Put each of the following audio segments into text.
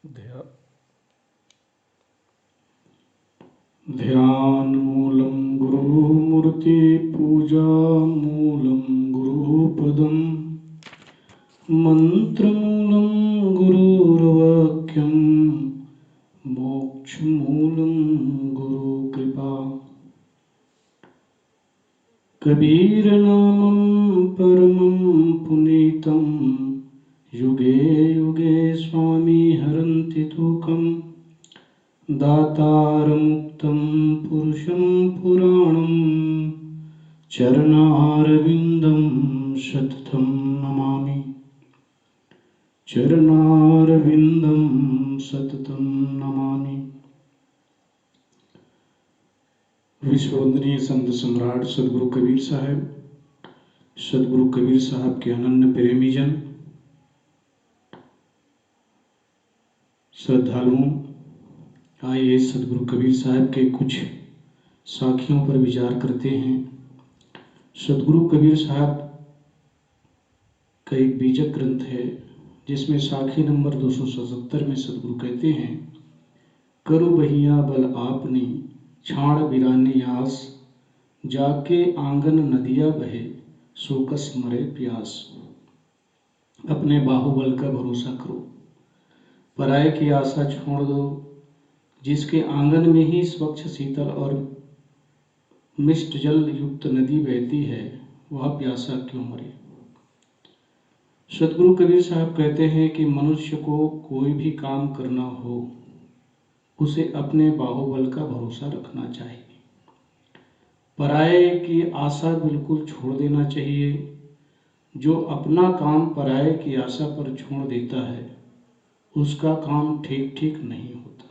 ध्या ध्यानमूलं गुरुमूर्ति पूजामूलं गुरुपदं मन्त्रमूलं गुरुर्वाक्यं मोक्षमूलं गुरुकृपा। कबीरनामं परमं पुनीतं युगे युगे स्वामी हरन्ति दुःखम् दातारमुक्तं पुरुषं पुराणं चरणारविन्दं सततं नमामि। चरणारविन्दं सततं नमामि। विश्ववंदनीय संत सम्राट सदगुरु कबीर साहब, सदगुरु कबीर साहब के अनन्य प्रेमीजन, श्रद्धालुओं, आइए सदगुरु कबीर साहब के कुछ साखियों पर विचार करते हैं। सदगुरु कबीर साहब का एक बीजक ग्रंथ है जिसमें साखी नंबर 277 में सदगुरु कहते हैं, करु बहिया बल आपनी छाण बिरानी आस, जाके आंगन नदिया बहे सोकस मरे प्यास। अपने बाहुबल का भरोसा करो, पराये की आशा छोड़ दो। जिसके आंगन में ही स्वच्छ शीतल और मिष्ट जल युक्त नदी बहती है, वह प्यासा क्यों मरे। सदगुरु कबीर साहब कहते हैं कि मनुष्य को कोई भी काम करना हो, उसे अपने बाहुबल का भरोसा रखना चाहिए। पराये की आशा बिल्कुल छोड़ देना चाहिए। जो अपना काम पराये की आशा पर छोड़ देता है, उसका काम ठीक ठीक नहीं होता,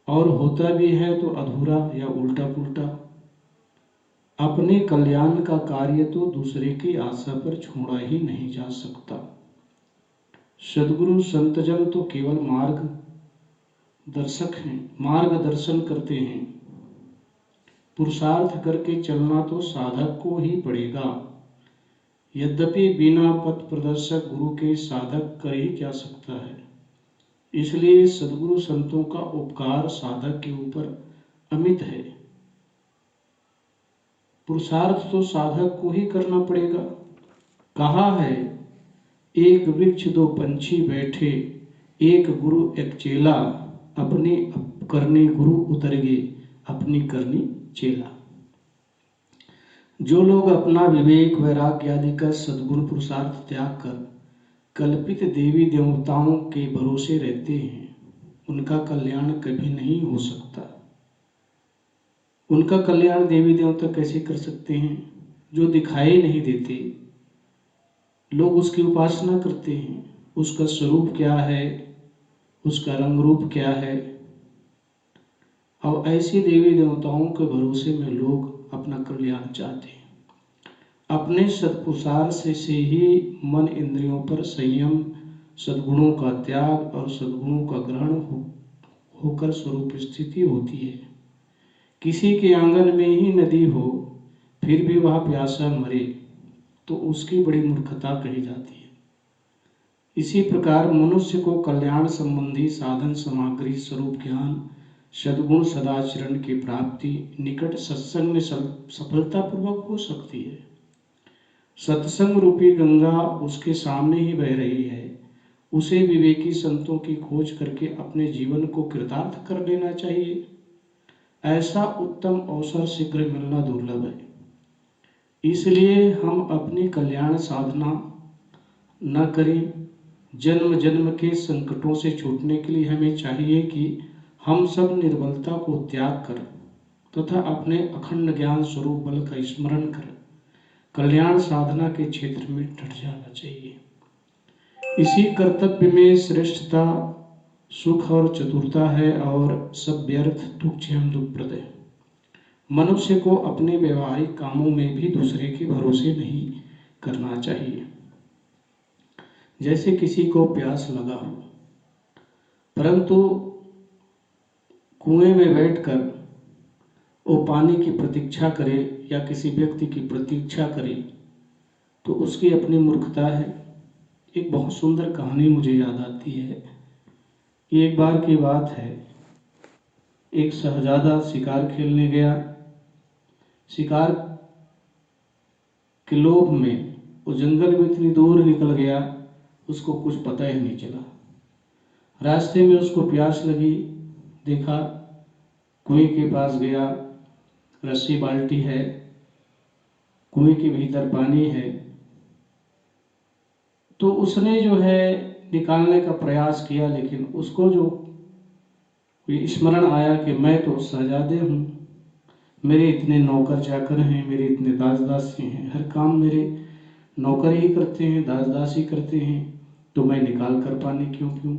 और होता भी है तो अधूरा या उल्टा पुल्टा। अपने कल्याण का कार्य तो दूसरे की आशा पर छोड़ा ही नहीं जा सकता। सदगुरु संतजन तो केवल मार्ग दर्शक हैं, मार्गदर्शन करते हैं। पुरुषार्थ करके चलना तो साधक को ही पड़ेगा। यद्यपि बिना पथ प्रदर्शक गुरु के साधक कर ही क्या सकता है। इसलिए सदगुरु संतों का उपकार साधक के ऊपर अमित है। पुरुषार्थ तो साधक को ही करना पड़ेगा। कहा है, एक वृक्ष दो पंछी बैठे, एक गुरु एक चेला, अपनी करनी गुरु उतर गए, अपनी करनी चेला। जो लोग अपना विवेक वैराग्य आदि का सद्गुण पुरुषार्थ त्याग कर कल्पित देवी देवताओं के भरोसे रहते हैं, उनका कल्याण कभी नहीं हो सकता। उनका कल्याण देवी देवता कैसे कर सकते हैं? जो दिखाई नहीं देते, लोग उसकी उपासना करते हैं। उसका स्वरूप क्या है, उसका रंग रूप क्या है, और ऐसी देवी देवताओं के भरोसे में लोग अपना कल्याण चाहते हैं। अपने सत्पुरुषार्थ से ही मन इंद्रियों पर संयम, सद्गुणों का त्याग और सद्गुणों का ग्रहण होकर स्वरूप स्थिति होती है। किसी के आंगन में ही नदी हो, फिर भी वह प्यासा मरे, तो उसकी बड़ी मूर्खता कही जाती है। इसी प्रकार मनुष्य को कल्याण संबंधी साधन सामग्री स्वरूप ज्ञान, सद्गुण सदाचरण की प्राप्ति निकट सत्संग में सफलतापूर्वक हो सकती है। सत्संग रूपी गंगा उसके सामने ही बह रही है। उसे विवेकी संतों की खोज करके अपने जीवन को कृतार्थ कर लेना चाहिए। ऐसा उत्तम अवसर शीघ्र मिलना दुर्लभ है। इसलिए हम अपनी कल्याण साधना न करें। जन्म जन्म के संकटों से छूटने के लिए हमें चाहिए कि हम सब निर्बलता को त्याग कर तथा अपने अखंड ज्ञान स्वरूप बल का स्मरण कर कल्याण साधना के क्षेत्र में डट जाना चाहिए। इसी कर्तव्य में श्रेष्ठता सुख और चतुरता है, और सब व्यर्थ तुच्छ एवं दुखप्रद है। मनुष्य को अपने व्यवहारिक कामों में भी दूसरे के भरोसे नहीं करना चाहिए। जैसे किसी को प्यास लगा हो, परंतु कुएं में बैठकर वो पानी की प्रतीक्षा करे या किसी व्यक्ति की प्रतीक्षा करे, तो उसकी अपनी मूर्खता है। एक बहुत सुंदर कहानी मुझे याद आती है। एक बार की बात है, एक शहजादा शिकार खेलने गया। शिकार के लोभ में वो जंगल में इतनी दूर निकल गया, उसको कुछ पता ही नहीं चला। रास्ते में उसको प्यास लगी, देखा कुएं के पास गया, रस्सी बाल्टी है, कुएं के भीतर पानी है। तो उसने जो है निकालने का प्रयास किया, लेकिन उसको जो ये स्मरण आया कि मैं तो शहजादे हूँ, मेरे इतने नौकर चाकर हैं, मेरे इतने दास दासी हैं, हर काम मेरे नौकर ही करते हैं, दास दासी करते हैं, तो मैं निकाल कर पानी क्यों पीऊं।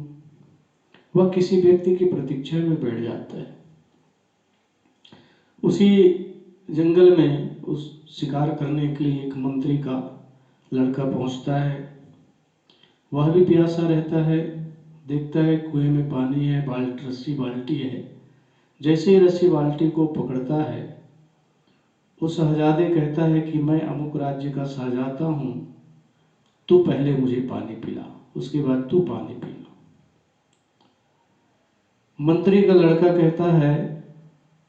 वह किसी व्यक्ति की प्रतीक्षा में बैठ जाता है। उसी जंगल में उस शिकार करने के लिए एक मंत्री का लड़का पहुंचता है। वह भी प्यासा रहता है, देखता है कुएं में पानी है, रस्सी बाल्टी है। जैसे ही रस्सी बाल्टी को पकड़ता है, उस शहजादे कहता है कि मैं अमुक राज्य का शहजादा हूँ, तू पहले मुझे पानी पिला, उसके बाद तू पानी पीना। मंत्री का लड़का कहता है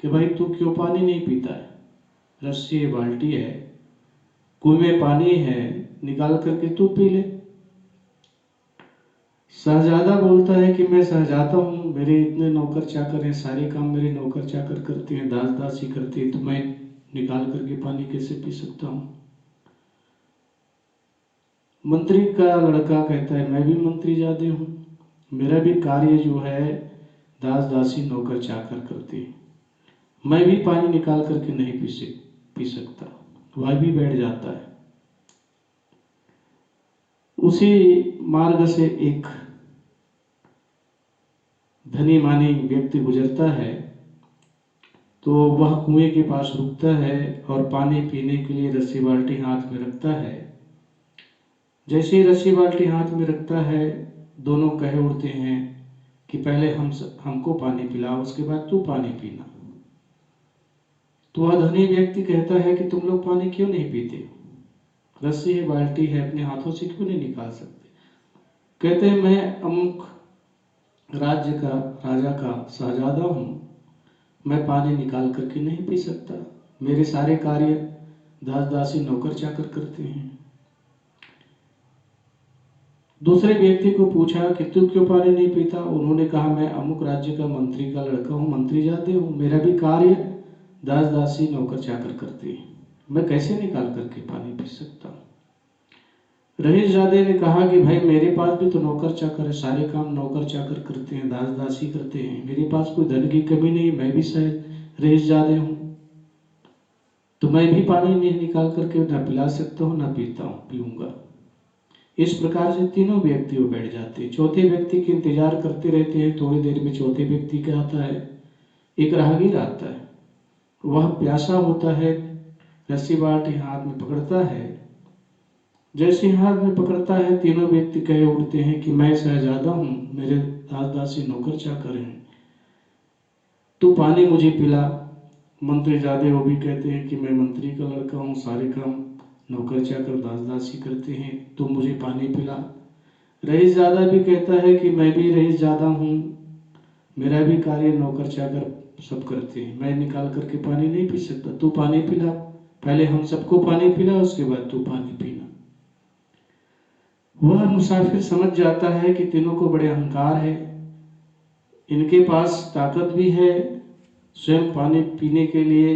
कि भाई तू क्यों पानी नहीं पीता है, रस्सी है, बाल्टी है, कुएं में पानी है, निकाल करके तू पी ले। शहजादा बोलता है कि मैं शहजादा हूँ, मेरे इतने नौकर चाकर हैं, सारे काम मेरे नौकर चाकर करते हैं, दास दासी करते हैं, तो मैं निकाल करके पानी कैसे पी सकता हूँ। मंत्री का लड़का कहता है मैं भी मंत्री जादे हूँ, मेरा भी कार्य जो है दास दासी नौकर चाकर करते हैं, मैं भी पानी निकाल करके नहीं पी सकता। वह भी बैठ जाता है। उसी मार्ग से एक धनी मानी व्यक्ति गुजरता है, तो वह कुएं के पास रुकता है और पानी पीने के लिए रस्सी बाल्टी हाथ में रखता है। जैसे ही रस्सी बाल्टी हाथ में रखता है, दोनों कहे उठते हैं कि पहले हमको पानी पिलाओ, उसके बाद तू पानी पीना। तो वह धनी व्यक्ति कहता है कि तुम लोग पानी क्यों नहीं पीते, रस्सी है, बाल्टी है, अपने हाथों से क्यों नहीं निकाल सकते। कहते हैं मैं अमुक राज्य का राजा का शहजादा हूँ, मैं पानी निकाल करके नहीं पी सकता, मेरे सारे कार्य दास दासी नौकर चाकर करते हैं। दूसरे व्यक्ति को पूछा कि तू क्यों पानी नहीं पीता। उन्होंने कहा मैं अमुक राज्य का मंत्री का लड़का हूँ, मंत्री जाते हूँ, मेरा भी कार्य दास दासी नौकर चाकर करते हैं, मैं कैसे निकाल करके पानी पी सकता हूँ। रईसजादे ने कहा कि भाई मेरे पास भी तो नौकर चाकर है, सारे काम नौकर चाकर करते हैं, दास दासी करते हैं, मेरे पास कोई धन की कमी नहीं, मैं भी शायद रईसजादे हूँ, तो मैं भी पानी नहीं निकाल करके ना पिला सकता हूँ, ना पीता हूँ, पीऊंगा। इस प्रकार से तीनों व्यक्ति बैठ जाते हैं। चौथे व्यक्ति के इंतजार करते रहते हैं। थोड़ी देर में चौथे व्यक्ति क्या आता है, एक राहगीर आता है। वह प्यासा होता है, रस्सी बाल्टी हाथ में पकड़ता है। जैसे हाथ में पकड़ता है, तीनों व्यक्ति कहे उठते हैं कि मैं शहजादा हूँ, मेरे दास दासी नौकर चाकर हैं, तू पानी मुझे पिला। मंत्री जादे वो भी कहते हैं कि मैं मंत्री का लड़का हूँ, सारे काम नौकर चाकर दास दासी करते हैं, तुम मुझे पानी पिला। रईस ज्यादा भी कहता है कि मैं भी रईस ज्यादा हूँ, मेरा भी कार्य नौकर चाकर सब करते हैं, मैं निकाल करके पानी नहीं पी सकता, तू पानी पिला, पहले हम सबको पानी पिला, उसके बाद तू पानी पीना। वह मुसाफिर समझ जाता है कि तीनों को बड़े अहंकार है, इनके पास ताकत भी है, स्वयं पानी पीने के लिए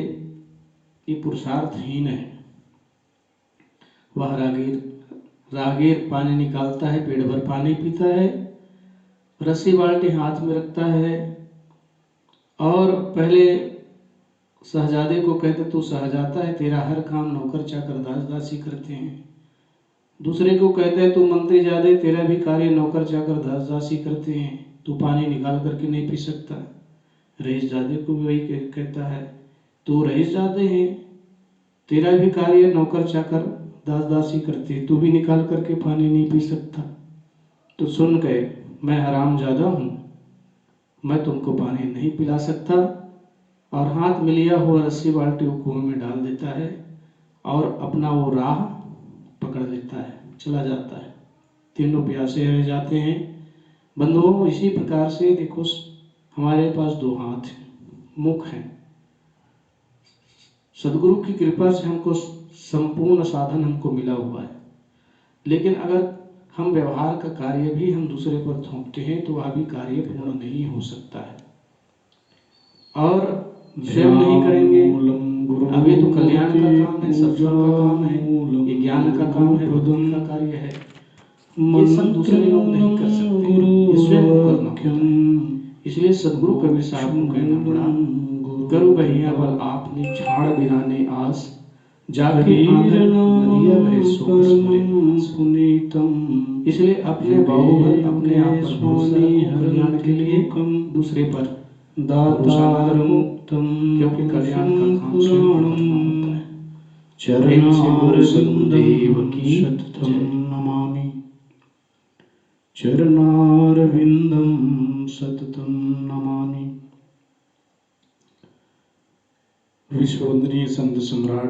ये पुरुषार्थहीन है। वह राहगीर पानी निकालता है, पेट भर पानी पीता है, रस्सी बाल्टी हाथ में रखता है और पहले शहजादे को कहते तू शहजादा है, तेरा हर काम नौकर चाकर दास दासी करते हैं। दूसरे को कहते हैं तू मंत्री जादे, तेरा भी कार्य नौकर चाकर दास दासी करते हैं, तू पानी निकाल करके नहीं पी सकता। रईसजादे को भी वही कहता है, तू रईसजादे हैं, तेरा भी कार्य नौकर चाकर दास दासी करते हैं, तू भी निकाल करके पानी नहीं पी सकता। तो सुन गए, मैं हरामजादा हूँ, मैं तुमको पानी नहीं पिला सकता। और हाथ में लिया हुआ रस्सी बाल्टी को कुएं में डाल देता है और अपना वो राह पकड़ लेता है, चला जाता है। तीनों प्यासे रह जाते हैं। बंधुओं, इसी प्रकार से देखो, हमारे पास 2 हाथ हैं, मुख है। सदगुरु की कृपा से हमको संपूर्ण साधन हमको मिला हुआ है, लेकिन अगर हम व्यवहार का कार्य भी हम दूसरे पर थोपते हैं तो वह भी कार्य पूर्ण नहीं हो सकता है। और स्वयं नहीं करेंगे, अब ये तो कल्याण का काम है, सत्संग का काम है, ये ज्ञान का काम है, भक्ति का कार्य है। ये सब दूसरे लोग नहीं कर सकते, ये स्वयं को करना होता है। इसलिए सदगुरु कबीर साहब को कहना पड़ा, करो बहिया बल आपने झाड़ बिराने आस, जाके आंगन नदिया भरे सोकस भरे पुनीतम। इसलिए अपने बाहुबल अपने आप पर भरोसा रखो कल्याण के लिए, दूसरे पर भरोसा न रखो, क्योंकि कल्याण का काम स्वयं को करना होता है। प्रेम से बोलो सद्गुरुदेव की शतथम नमामि, चरणारविंदम सततम नमामि। विश्ववंदनीय संत सम्राट